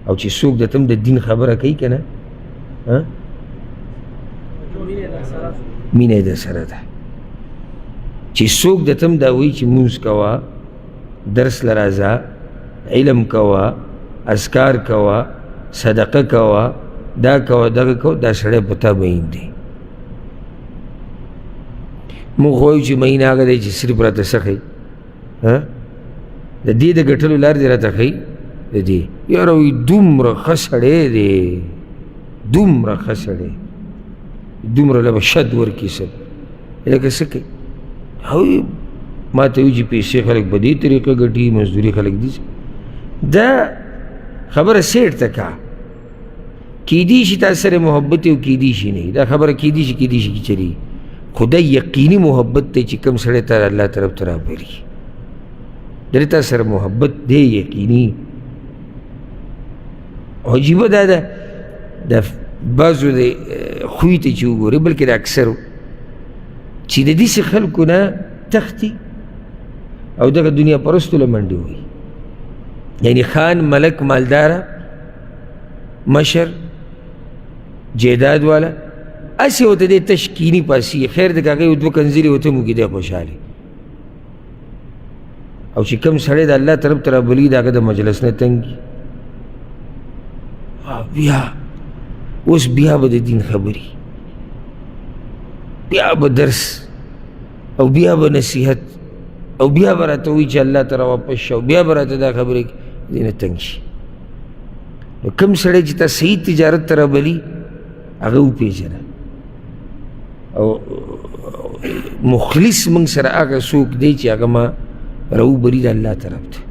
او چې څوک د تم د دین خبره کوي که نه مینه یې در سره ده چې څوک د تم دا وایي چې مونځ کوه درس له راځه علم کوه اذکار کوه صدقه کوه دا کوه دغه کوه دا سړی په تا مین دی مونږ خو وایو چې مین هغه دی چې صرف راته څه ښایي د دې د ګټلو لار دې راته ښایي د دې یاره وایي دومره ښه سړی دی دومره ښه سړی دومره له به شد ورکړي سب لکه څه کوي هغوی ما ته وایي چې پیسې خلک په دې طریقه ګټي مزدوري خلک دي دا خبره سیټ ته کا کیدی شي تا سره محبت او کیدی شي نه دا خبره کیدی شي کی چلی خدای یقیني محبت ته چې کوم سړی ته الله طرف ته رابلي درې تا سره محبت دی یقیني عجیبه دا ده د بعضو د خوی ته چې وګورې بلکې د اکثرو چې د داسې خلکو نه تښتي او دغه دنیا پرستو له منډې وهي یعنی خان ملک مالداره مشر جیداد والا اسې ورته دی تشکیني پاسي خیر د هغې یو دوه کنځلې ورته موږي دی خوشحالي او چې کوم سړی د الله طرف ته رابلي د هغه د مجلس نه تنګي بیا اوس بیا به د دین خبري بیا به درس او بیا به نصیحت او بیا به راته وایي چې الله ته راواپس شه او بیا به راته دا خبرې دې نه تنګ شي نو کوم سړی چې تا صحیح تجارت ته رابلي هغه وپېژنه او مخلص موږ سره هغه څوک دی چې هغه ما راوبلي د الله طرف ته